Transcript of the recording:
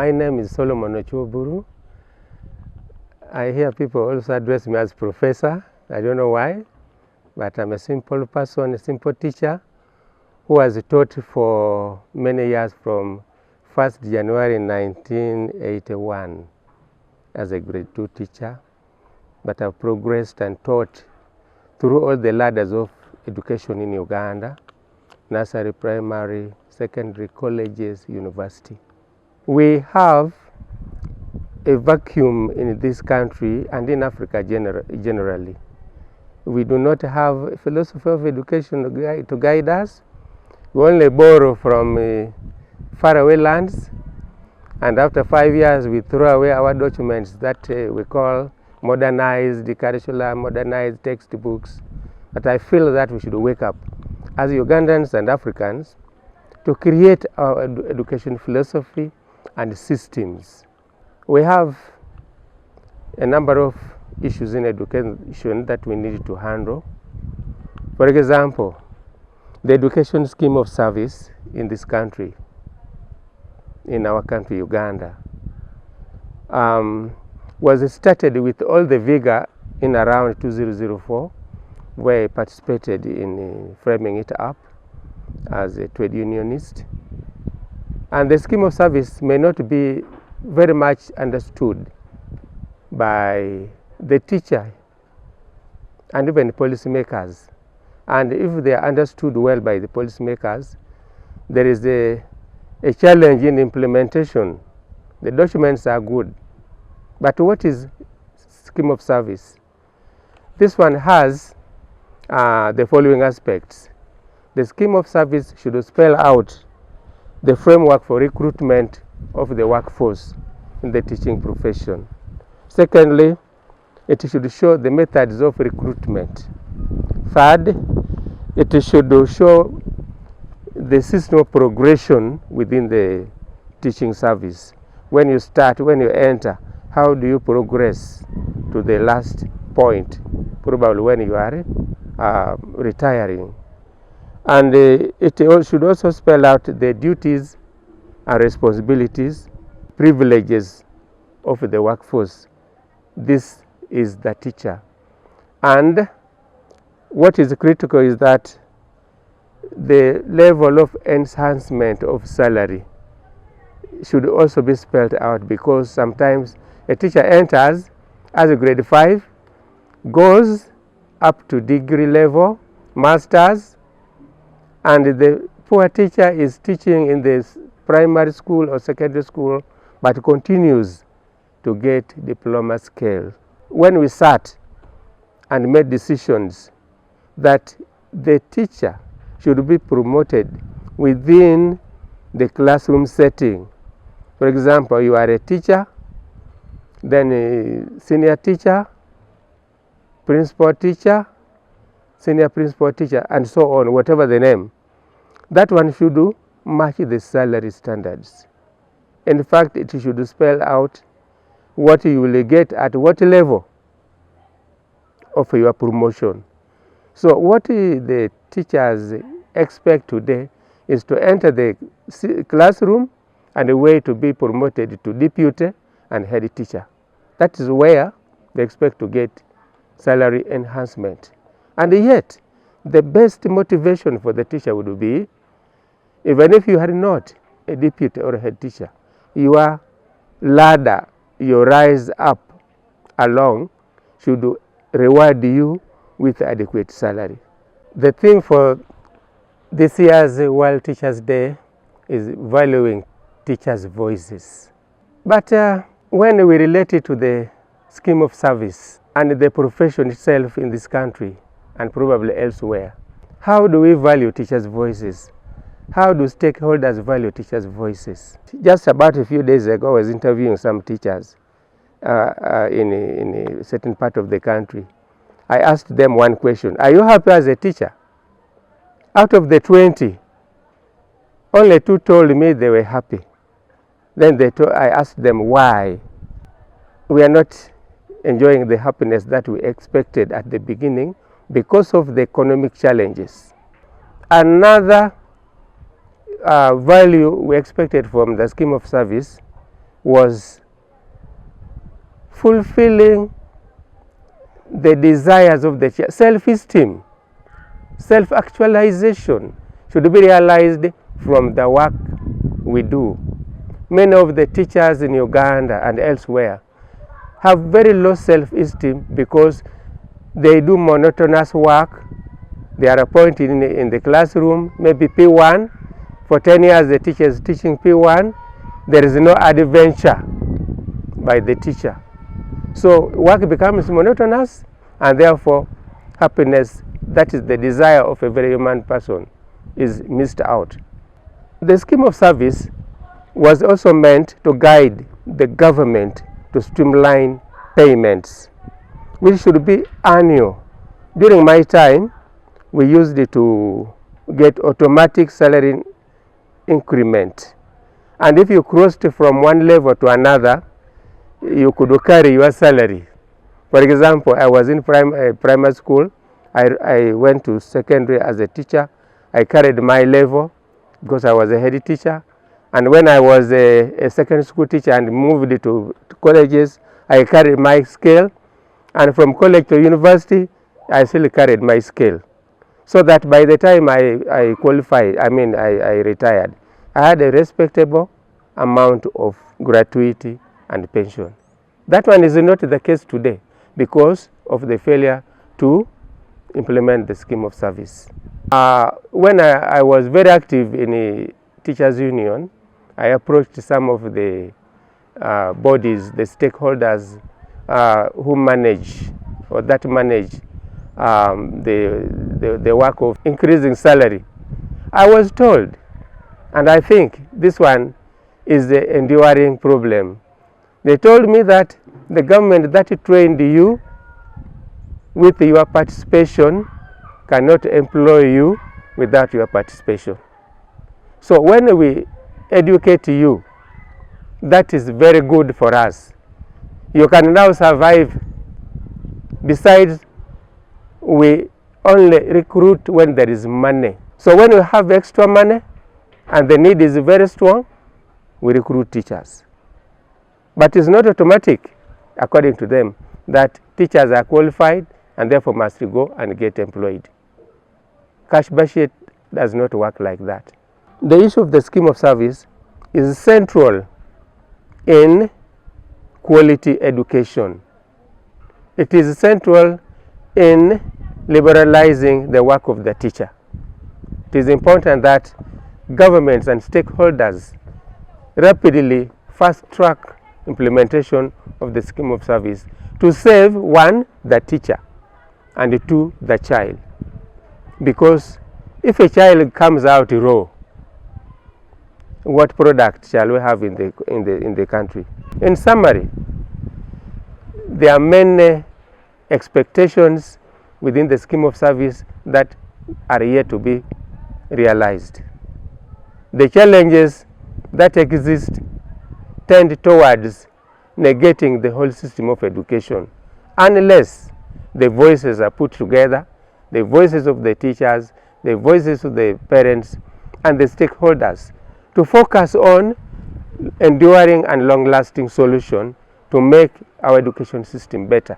My name is Solomon Ochuoburu. I hear people also address me as professor. I don't know why, but I'm a simple person, a simple teacher who has taught for many years from 1st January 1981 as a grade 2 teacher. But I've progressed and taught through all the ladders of education in Uganda: nursery, primary, secondary, colleges, university. We have a vacuum in this country and in Africa generally. We do not have a philosophy of education to guide us. We only borrow from faraway lands, and after 5 years we throw away our documents that we call modernized curriculum, modernized textbooks. But I feel that we should wake up as Ugandans and Africans to create our education philosophy and systems. We have a number of issues in education that we need to handle. For example, the education scheme of service in this country, in our country, Uganda, was started with all the vigor in around 2004, where I participated in framing it up as a trade unionist. And the scheme of service may not be very much understood by the teacher and even policymakers. And if they are understood well by the policymakers, there is a challenge in implementation. The documents are good, but what is scheme of service? This one has the following aspects. The scheme of service should spell out the framework for recruitment of the workforce in the teaching profession. Secondly, it should show the methods of recruitment. Third, it should show the system of progression within the teaching service. When you start, when you enter, how do you progress to the last point, probably when you are retiring. And it should also spell out the duties and responsibilities, privileges of the workforce. This is the teacher. And what is critical is that the level of enhancement of salary should also be spelled out, because sometimes a teacher enters as a grade 5, goes up to degree level, masters, and the poor teacher is teaching in the primary school or secondary school, but continues to get diploma scale. When we sat and made decisions that the teacher should be promoted within the classroom setting. For example, you are a teacher, then a senior teacher, principal teacher, senior principal teacher, and so on, whatever the name. That one should match the salary standards. In fact, it should spell out what you will get at what level of your promotion. So what the teachers expect today is to enter the classroom and a way to be promoted to deputy and head teacher. That is where they expect to get salary enhancement. And yet, the best motivation for the teacher would be, even if you are not a deputy or a head teacher, your ladder, your rise up along should reward you with adequate salary. The theme for this year's World Teachers' Day is valuing teachers' voices. But when we relate it to the scheme of service and the profession itself in this country and probably elsewhere, how do we value teachers' voices? How do stakeholders value teachers' voices? Just about a few days ago, I was interviewing some teachers in a certain part of the country. I asked them one question: are you happy as a teacher? Out of the 20, only 2 told me they were happy. Then I asked them why. We are not enjoying the happiness that we expected at the beginning because of the economic challenges. Another value we expected from the scheme of service was fulfilling the desires of the child. Self-esteem, self-actualization should be realized from the work we do. Many of the teachers in Uganda and elsewhere have very low self-esteem because they do monotonous work. They are appointed in the classroom, maybe P1. For 10 years the teacher is teaching P1. There is no adventure by the teacher. So work becomes monotonous, and therefore happiness, that is the desire of a very human person, is missed out. The scheme of service was also meant to guide the government to streamline payments, which should be annual. During my time, we used it to get automatic salary increment. And if you crossed from one level to another, you could carry your salary. For example, I was in primary school. I went to secondary as a teacher. I carried my level because I was a head teacher. And when I was a secondary school teacher and moved to colleges, I carried my scale. And from college to university, I still carried my scale. So that by the time I qualified, I retired, I had a respectable amount of gratuity and pension. That one is not the case today because of the failure to implement the scheme of service. When I was very active in a teachers union, I approached some of the bodies, the stakeholders who manage or that manage the work of increasing salary. I was told, and I think this one is the enduring problem. They told me that the government that trained you with your participation cannot employ you without your participation. So when we educate you, that is very good for us. You can now survive. Besides, we only recruit when there is money. So when we have extra money and the need is very strong, we recruit teachers. But it's not automatic, according to them, that teachers are qualified and therefore must go and get employed. Cash budget does not work like that. The issue of the scheme of service is central in quality education. It is central in liberalizing the work of the teacher. It is important that governments and stakeholders rapidly fast-track implementation of the scheme of service to save, one, the teacher, and two, the child. Because if a child comes out raw, what product shall we have in the country? In summary, there are many expectations within the scheme of service that are yet to be realized. The challenges that exist tend towards negating the whole system of education unless the voices are put together, the voices of the teachers, the voices of the parents and the stakeholders, to focus on enduring and long-lasting solution to make our education system better.